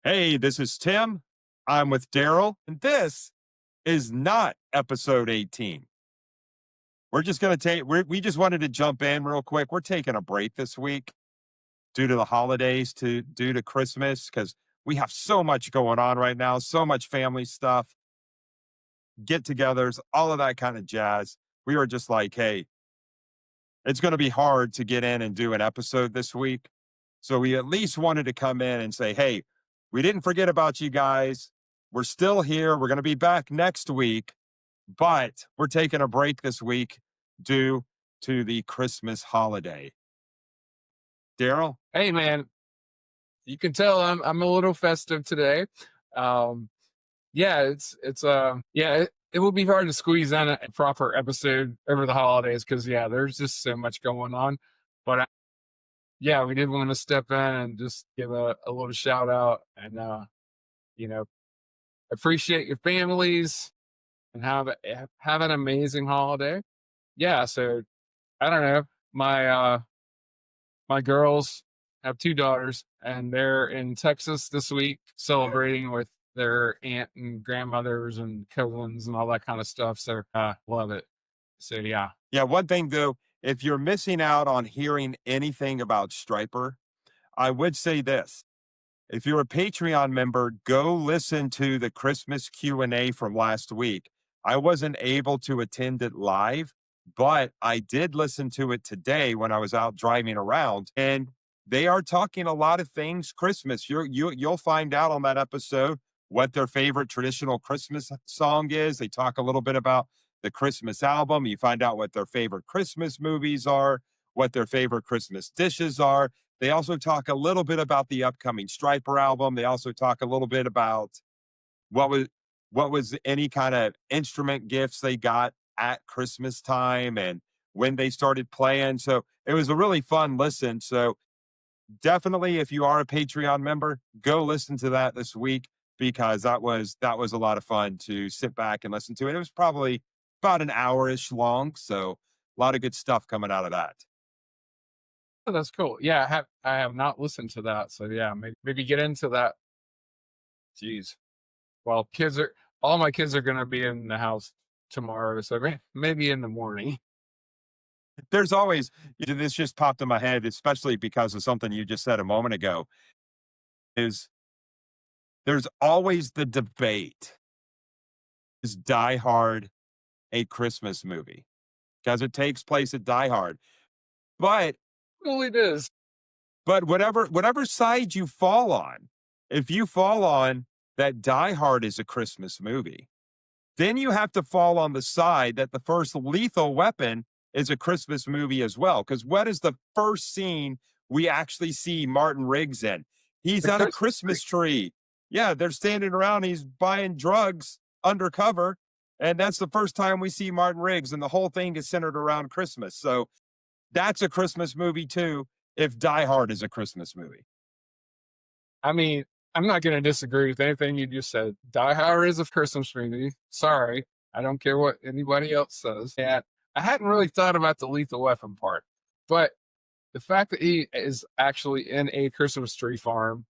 Hey, this is Tim. I'm with Daryl, and this is not episode 18. We're just going to we just wanted to jump in real quick. We're taking a break this week due to the holidays, due to Christmas, because we have so much going on right now, so much family stuff, get togethers, all of that kind of jazz. We were just like, hey, it's going to be hard to get in and do an episode this week. So we at least wanted to come in and say, hey, we didn't forget about you guys. We're still here. We're going to be back next week, but we're taking a break this week due to the Christmas holiday. Daryl? Hey man, you can tell I'm a little festive today. Um, yeah, it will be hard to squeeze in a proper episode over the holidays because there's just so much going on. But yeah, we did want to step in and just give a little shout out and you know appreciate your families and have an amazing holiday. Yeah, so I don't know my girls have two daughters, and they're in Texas this week celebrating with their aunt and grandmothers and cousins and all that kind of stuff. So love it. So yeah. Yeah, one thing though, if you're missing out on hearing anything about Striper, I would say this. If you're a Patreon member, go listen to the Christmas Q&A from last week. I wasn't able to attend it live, but I did listen to it today when I was out driving around, and they are talking a lot of things Christmas. You'll find out on that episode what their favorite traditional Christmas song is. They talk a little bit about the Christmas album. You find out what their favorite Christmas movies are, what their favorite Christmas dishes are. They also talk a little bit about the upcoming Striper album. They also talk a little bit about what was what was any kind of instrument gifts they got at Christmas time and when they started playing. So it was a really fun listen. So definitely, if you are a Patreon member, go listen to that this week because that was a lot of fun to sit back and listen to. And it was probably about an hour-ish long. So a lot of good stuff coming out of that. Oh, that's cool. Yeah, I have not listened to that. So yeah, maybe get into that. Jeez. Well, all my kids are gonna be in the house tomorrow, so maybe in the morning. There's always this just popped in my head, especially because of something you just said a moment ago, is there's always the debate. Is Die Hard a Christmas movie? Because it takes place at Die Hard. But Well, it is. whatever side you fall on, if you fall on that Die Hard is a Christmas movie, then you have to fall on the side that the first Lethal Weapon is a Christmas movie as well. Because what is the first scene we actually see Martin Riggs in? He's The at a Christmas tree. Christmas tree. Yeah, they're standing around. He's buying drugs undercover. And that's the first time we see Martin Riggs. And the whole thing is centered around Christmas. So that's a Christmas movie too, if Die Hard is a Christmas movie. I mean, I'm not gonna disagree with anything you just said. Die Hard is a Christmas movie. Sorry. I don't care what anybody else says. And I hadn't really thought about the Lethal Weapon part, but the fact that he is actually in a Christmas tree farm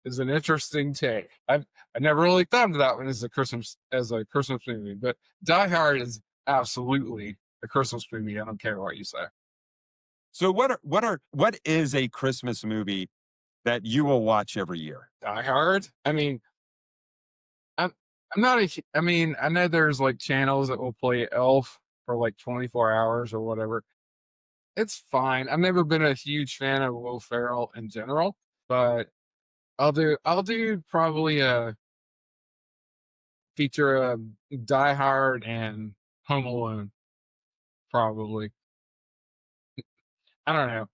is an interesting take. I never really thought of that one as a Christmas movie, but Die Hard is absolutely a Christmas movie. I don't care what you say. So what is a Christmas movie that you will watch every year? Die Hard. I mean, I'm I'm not I mean, I know there's like channels that will play Elf for like 24 hours or whatever. It's fine. I've never been a huge fan of Will Ferrell in general, but I'll do probably a feature of Die Hard and Home Alone. Probably. I don't know.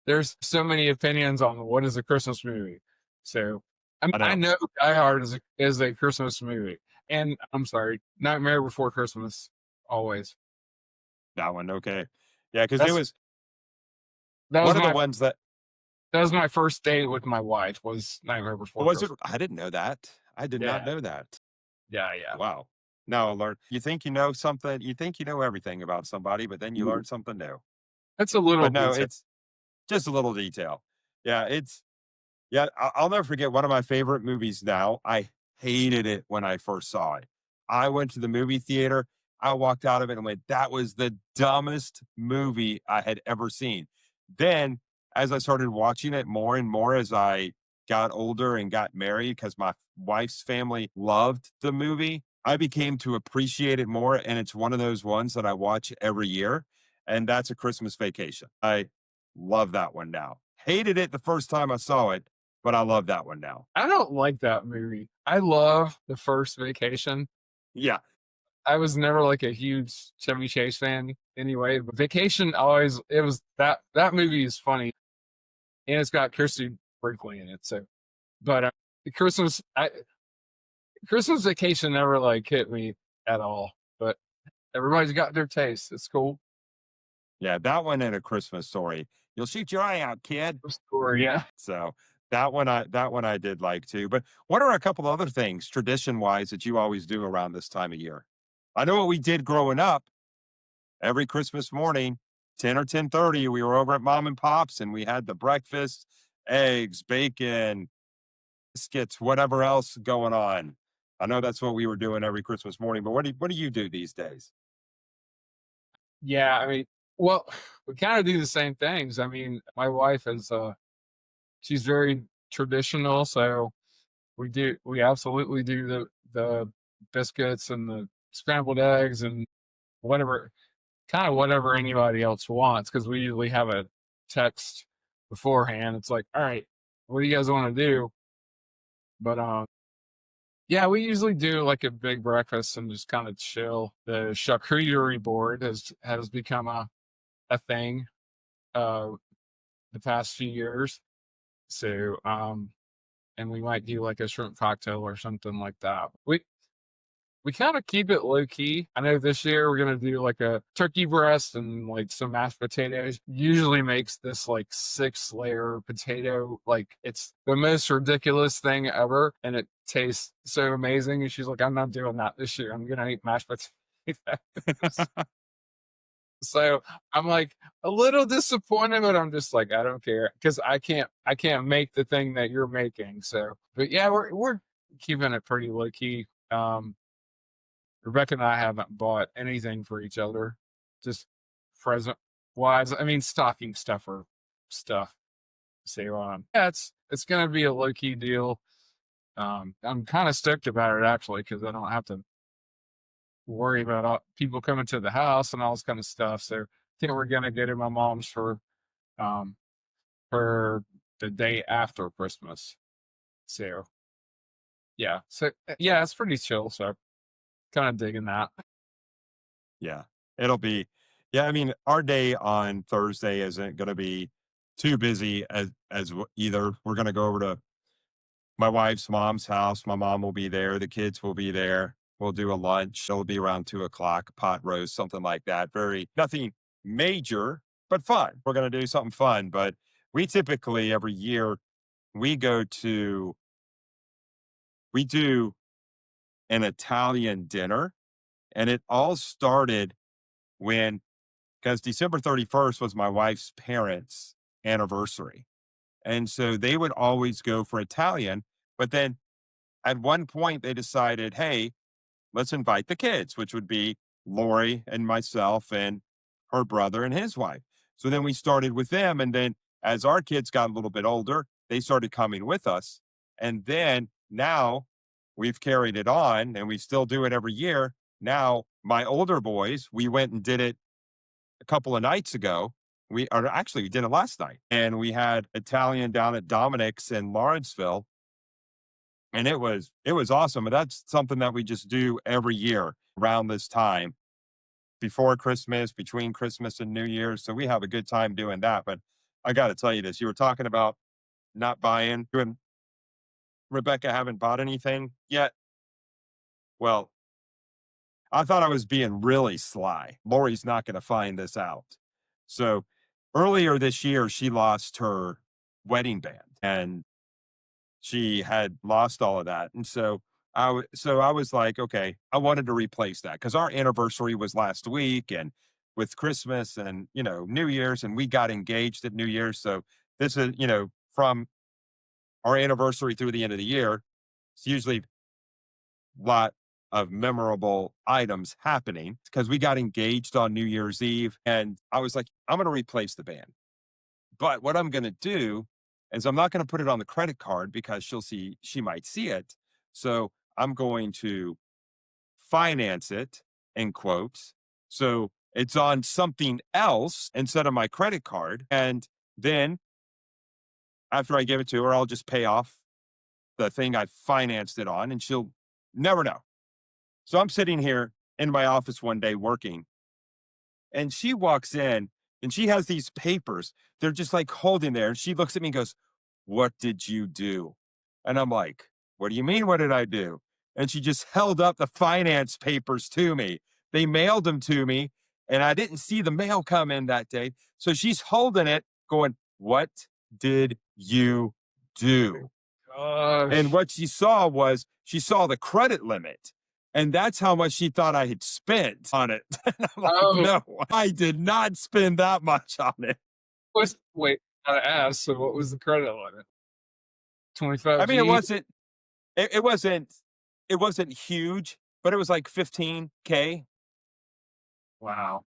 There's so many opinions on what is a Christmas movie. So I I know know Die Hard is a Christmas movie, and I'm sorry, Nightmare Before Christmas always. that one. Okay. Yeah, because it That's was that was one of the my ones that that was my first date with my wife was Nightmare Before was it. Christmas. I didn't know that. I did not Yeah, know that. yeah. Wow. Now I learned. You think you know something. You think you know everything about somebody, but then you Ooh, learn something new. that's a little But no, detail. it's just a little detail. Yeah, it's. Yeah, I'll never forget one of my favorite movies now. I hated it when I first saw it. I went to the movie theater. I walked out of it and went, that was the dumbest movie I had ever seen. Then, as I started watching it more and more as I got older and got married, because my wife's family loved the movie, I became to appreciate it more. And it's one of those ones that I watch every year. And that's A Christmas Vacation. I love that one now. Hated it the first time I saw it, but I love that one now. I don't like that movie. I love The First Vacation. Yeah. I was never like a huge Chevy Chase fan anyway, but Vacation always it was that movie is funny and it's got Kirsty Brinkley in it. So, but the Christmas Vacation never like hit me at all. But everybody's got their taste. It's cool. Yeah. That one and A Christmas Story. You'll shoot your eye out, kid. Story, yeah. So that one I did like too. But what are a couple other things tradition wise that you always do around this time of year? I know what we did growing up. Every Christmas morning, 10 or 10:30, we were over at Mom and Pop's and we had the breakfast, eggs, bacon, biscuits, whatever else going on. I know that's what we were doing every Christmas morning, but what do you do these days? Yeah, I mean, well, we kind of do the same things. I mean, my wife is she's very traditional, so we absolutely do the biscuits and the scrambled eggs and whatever kind of whatever anybody else wants because we usually have a text beforehand. It's like, all right, what do you guys want to do? But yeah, we usually do like a big breakfast and just kind of chill. The charcuterie board has become a thing uh the past few years. So and we might do like a shrimp cocktail or something like that. We kind of keep it low key. I know this year we're gonna do like a turkey breast and like some mashed potatoes. Usually makes this like 6 layer potato. Like it's the most ridiculous thing ever, and it tastes so amazing. And she's like, "I'm not doing that this year. I'm gonna eat mashed potatoes." So I'm like a little disappointed, but I'm just like, I don't care because I can't make the thing that you're making. So, but yeah, we're keeping it pretty low key. Rebecca and I haven't bought anything for each other, just present wise. I mean, stocking stuffer stuff. So, yeah, it's gonna be a low key deal. I'm kind of stoked about it actually because I don't have to worry about people coming to the house and all this kind of stuff. So, I think we're gonna go to my mom's um for the day after Christmas. So, yeah, yeah, it's pretty chill. So, kind of digging that. Yeah, it'll be yeah, I mean, our day on Thursday isn't gonna be too busy either. We're gonna go over to my wife's mom's house. My mom will be there, the kids will be there. We'll do a lunch. It'll be around 2 o'clock, pot roast, something like that. Very nothing major, but fun. We're gonna do something fun. But we typically every year we go to we do an Italian dinner, and it all started when because December 31st was my wife's parents' anniversary. And so they would always go for Italian. But then at one point, they decided, hey, let's invite the kids, which would be Lori and myself and her brother and his wife. So then we started with them. And then as our kids got a little bit older, they started coming with us. And then now we've carried it on and we still do it every year. Now, my older boys, we went and did it a couple of nights ago. We did it last night, and we had Italian down at Dominic's in Lawrenceville, and it was awesome. And that's something that we just do every year around this time, before Christmas, between Christmas and New Year's. So we have a good time doing that. But I got to tell you this: you were talking about not buying. You and Rebecca haven't bought anything yet. Well, I thought I was being really sly. Lori's not going to find this out. So earlier this year, she lost her wedding band and she had lost all of that. And so I was like, okay, I wanted to replace that because our anniversary was last week and with Christmas and, New Year's, and we got engaged at New Year's. So this is, from our anniversary through the end of the year. It's usually a lot of memorable items happening because we got engaged on New Year's Eve. And I was like, I'm going to replace the band. But what I'm going to do is I'm not going to put it on the credit card because she might see it. So I'm going to finance it in quotes. So it's on something else instead of my credit card. And then after I give it to her, I'll just pay off the thing I financed it on and she'll never know. So I'm sitting here in my office one day working and she walks in and she has these papers. They're just like holding there. And she looks at me and goes, "What did you do?" And I'm like, "What do you mean? What did I do?" And she just held up the finance papers to me. They mailed them to me and I didn't see the mail come in that day. So she's holding it going, "What did you do?" And Gosh. what she saw the credit limit. And that's how much she thought I had spent on it. And I'm like, Oh, no, I did not spend that much on it. wait, gotta ask. So what was the credit limit? I 25 mean, G? it wasn't, it wasn't huge, but it was like 15K. Wow.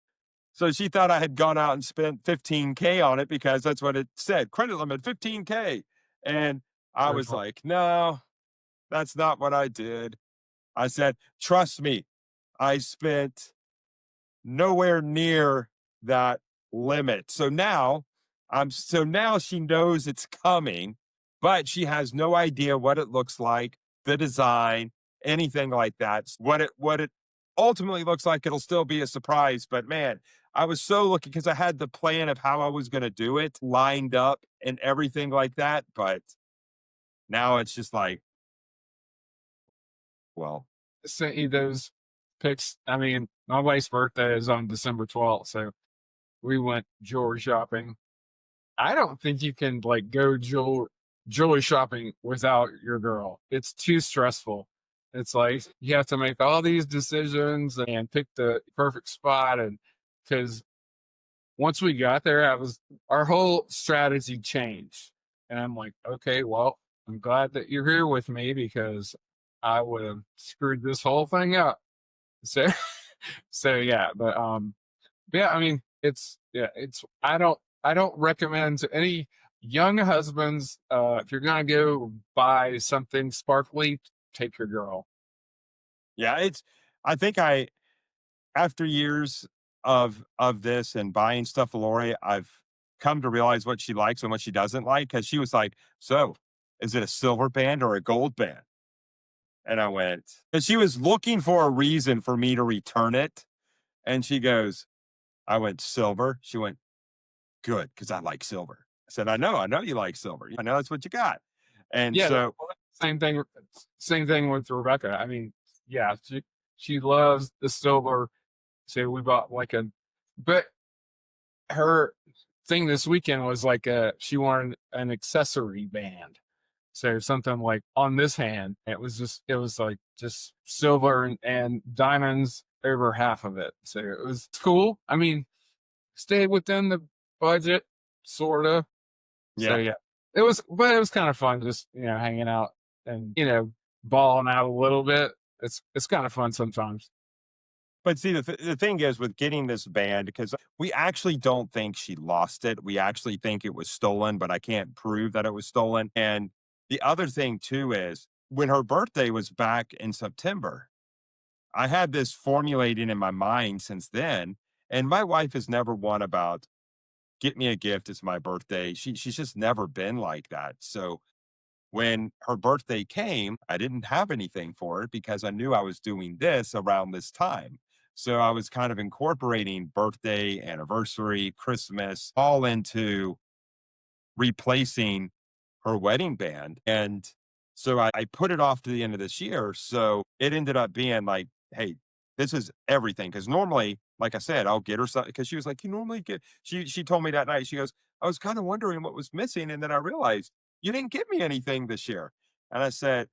So she thought I had gone out and spent 15K on it because that's what it said. Credit limit 15K. And I Very was fun. like, no, that's not what I did. I said, trust me, I spent nowhere near that limit. So now she knows it's coming, but she has no idea what it looks like, the design, anything like that. What it ultimately looks like, it'll still be a surprise. But man, I was so looking because I had the plan of how I was going to do it lined up and everything like that. But now it's just like, well, Sent you those pics. I mean, my wife's birthday is on December 12th, so we went jewelry shopping. I don't think you can like go jewelry shopping without your girl. It's too stressful. It's like you have to make all these decisions and pick the perfect spot. And because once we got there, I was our whole strategy changed. And I'm like, okay, well, I'm glad that you're here with me because I would have screwed this whole thing up. So so yeah, but yeah, I mean, it's I don't recommend to any young husbands, if you're gonna go buy something sparkly, take your girl. yeah, I think after years of this and buying stuff for Lori, I've come to realize what she likes and what she doesn't like. Cause she was like, "So, is it a silver band or a gold band?" And I went, and she was looking for a reason for me to return it. And she goes, I went, "Silver." She went, "Good, because I like silver." I said, I know you like silver. I know that's what you got." And Yeah, so, same thing. Same thing with Rebecca. I mean, yeah, she loves the silver. So we bought like but her thing this weekend was like she wanted an accessory band. So something like on this hand, it was like just silver and diamonds over half of it. So it was cool. I mean, stayed within the budget, sorta. So yeah. yeah, but it was kind of fun just hanging out and balling out a little bit. It's kind of fun sometimes. But see, the thing is with getting this band, because we actually don't think she lost it. We actually think it was stolen, but I can't prove that it was stolen. And the other thing too is when her birthday was back in September, I had this formulating in my mind since then. And my wife has never won about get me a gift. It's my birthday. She's just never been like that. So when her birthday came, I didn't have anything for it because I knew I was doing this around this time. So I was kind of incorporating birthday, anniversary, Christmas all into replacing her wedding band. And so I put it off to the end of this year. So it ended up being like, hey, this is everything. Cause normally, like I said, I'll get her something because she was like, you normally get, she told me that night, she goes, I was kind of wondering what was missing. And then I realized you didn't get me anything this year. And I said,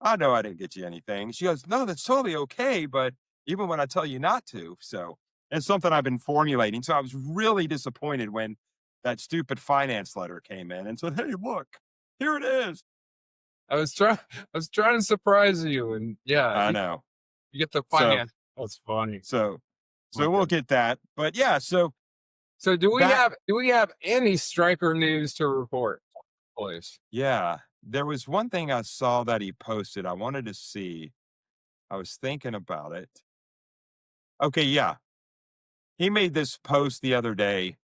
I know I didn't get you anything. She goes, no, that's totally okay. But even when I tell you not to. So it's something I've been formulating. So I was really disappointed when that stupid finance letter came in and said, hey, look, here it is. I was trying to surprise you, and yeah, I you, know. you get the So finance. That's funny. so My we'll goodness. get that. But yeah, so So back do we have any striker news to report, please? yeah, there was one thing I saw that he posted. I wanted to see. I was thinking about it. Okay, yeah. He made this post the other day,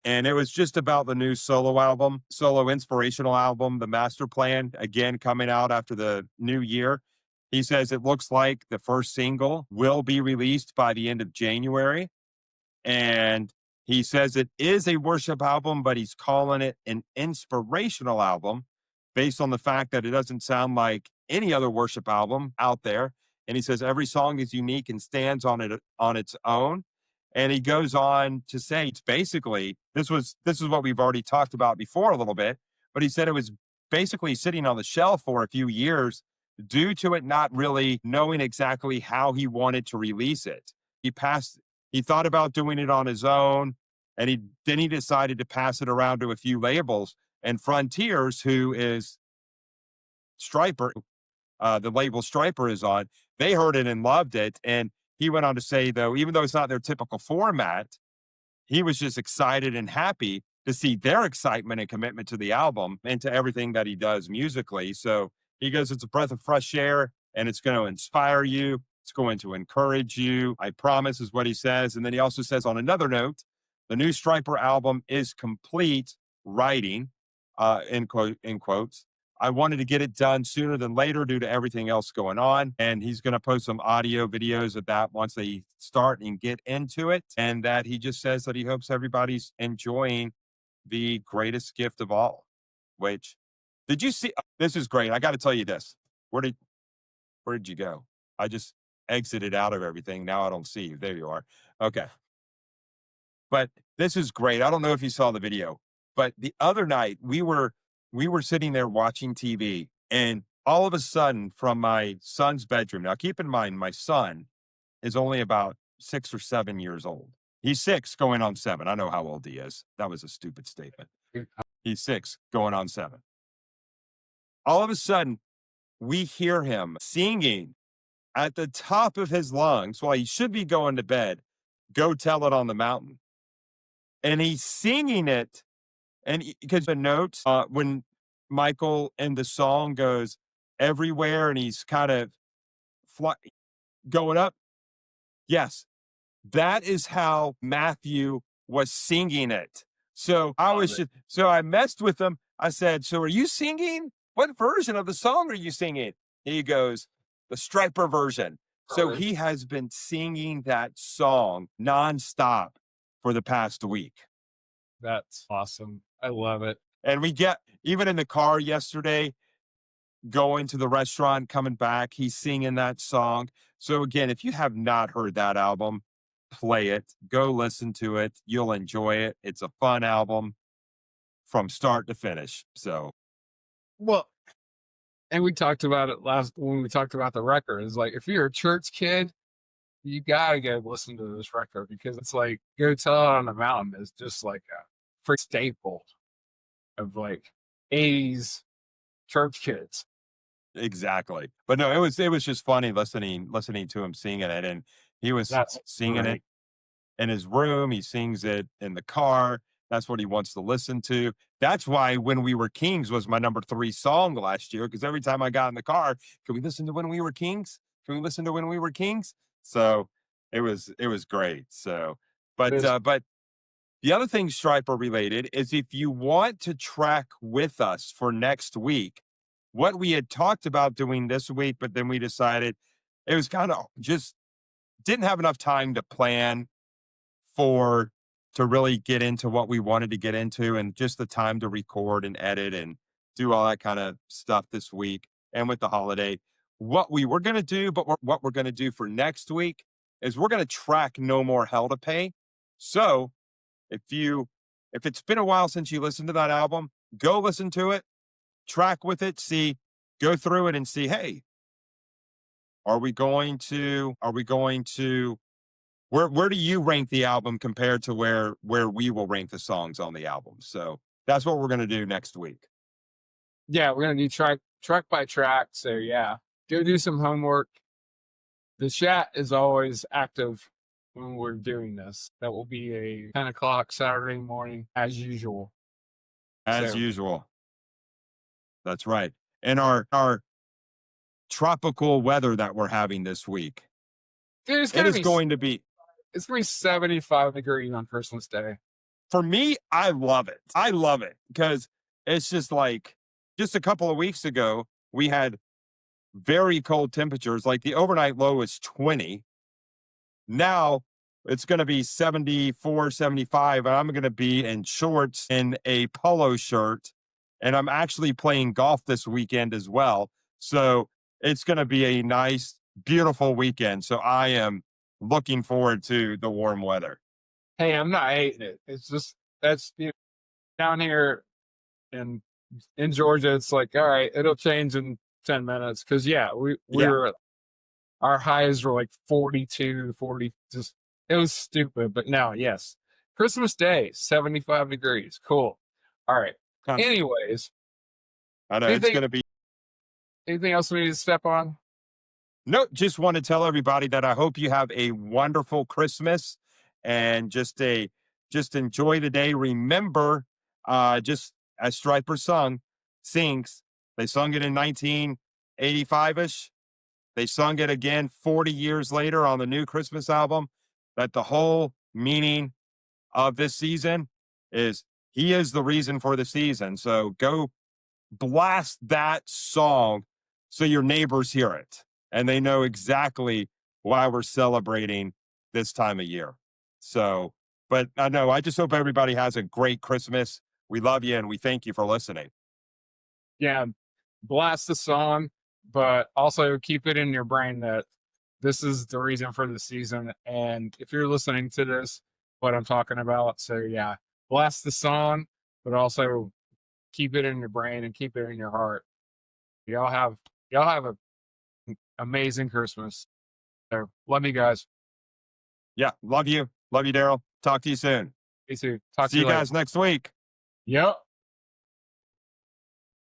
and it was just about the new solo album, solo inspirational album, The Master Plan, again coming out after the new year. He says it looks like the first single will be released by the end of January. And he says it is a worship album, but he's calling it an inspirational album based on the fact that it doesn't sound like any other worship album out there. And he says every song is unique and stands on it on its own. And he goes on to say it's basically this is what we've already talked about before a little bit, but he said it was basically sitting on the shelf for a few years due to it not really knowing exactly how he wanted to release it. He thought about doing it on his own, and he decided to pass it around to a few labels. And Frontiers, who is Striper, the label Striper is on, they heard it and loved it. And he went on to say, though, even though it's not their typical format, he was just excited and happy to see their excitement and commitment to the album and to everything that he does musically. So he goes, it's a breath of fresh air and it's going to inspire you. It's going to encourage you. I promise, is what he says. And then he also says, on another note, the new Striper album is complete writing, in quotes. I wanted to get it done sooner than later due to everything else going on. And he's going to post some audio videos of that once they start and get into it. And that he just says that he hopes everybody's enjoying the greatest gift of all, which did you see? This is great. I got to tell you this. Where did you go? I just exited out of everything. Now I don't see you. There you are. Okay. But this is great. I don't know if you saw the video, but the other night we were sitting there watching TV, and all of a sudden from my son's bedroom. Now keep in mind my son is only about 6 or 7 years old. He's 6 going on 7. I know how old he is. That was a stupid statement. He's 6 going on 7. All of a sudden we hear him singing at the top of his lungs while he should be going to bed, Go Tell It on the Mountain. And he's singing it, and because the notes, when Michael in the song goes everywhere and he's kind of going up, yes, that is how Matthew was singing it. So I messed with him. I said, so are you singing? What version of the song are you singing? He goes, the Striper version. So he has been singing that song nonstop for the past week. That's awesome. I love it. And we get, even in the car yesterday, going to the restaurant, coming back, he's singing that song. So again, if you have not heard that album, play it, go listen to it. You'll enjoy it. It's a fun album from start to finish. So, Well, and we talked about it last when we talked about the record. It's like if you're a church kid, you gotta go listen to this record because it's like Go Tell It on the Mountain is just like a freak staple of like 80s church kids. exactly. But no, it was just funny listening to him singing it, and he was That's singing great. it in his room. He sings it in the car. That's what he wants to listen to. That's why When We Were Kings was my number 3 song last year. Because every time I got in the car, can we listen to When We Were Kings? Can we listen to When We Were Kings? So it was great. So, It is. but the other thing Striper related is if you want to track with us for next week, what we had talked about doing this week, but then we decided it was kind of just didn't have enough time to plan for to really get into what we wanted to get into and just the time to record and edit and do all that kind of stuff this week and with the holiday. What we were going to do, but what we're going to do for next week is we're going to track No More Hell to Pay. So if it's been a while since you listened to that album, go listen to it, track with it, go through it and see, hey, are we going to where do you rank the album compared to where we will rank the songs on the album? So that's what we're going to do next week. Yeah, we're gonna do track by track. So yeah, go do some homework. The chat is always active when we're doing this. That will be a 10 o'clock Saturday morning as usual. As So usual. That's right. And our tropical weather that we're having this week. dude, It is going to be, it's gonna be 75 degrees on Christmas Day. for me, I love it. I love it because it's just like just a couple of weeks ago, we had very cold temperatures. Like the overnight low is 20. Now it's going to be 74, 75, and I'm going to be in shorts and a polo shirt. And I'm actually playing golf this weekend as well. So it's going to be a nice, beautiful weekend. So I am looking forward to the warm weather. Hey, I'm not hating it. It's just that's down here in Georgia. It's like, all right, it'll change in 10 minutes because yeah, we Yeah. were our highs were like 42, 40. Just it was stupid, but now yes, Christmas Day, 75 degrees. Cool. All right. Huh. Anyways, I know it's anything going to be. anything else we need to step on? No, just want to tell everybody that I hope you have a wonderful Christmas and just enjoy the day. Remember, just as Striper sings, they sung it in 1985-ish. They sung it again 40 years later on the new Christmas album. That the whole meaning of this season is He is the reason for the season. So go blast that song so your neighbors hear it and they know exactly why we're celebrating this time of year. So, but I know, I just hope everybody has a great Christmas. We love you and we thank you for listening. Yeah, blast the song, but also keep it in your brain that this is the reason for the season. And if you're listening to this, what I'm talking about. So yeah, blast the song, but also keep it in your brain and keep it in your heart. Y'all have a amazing Christmas. So love you guys. Yeah. Love you. Love you, Daryl. Talk to you soon. Me too. Talk See to you you later. guys next week. Yep.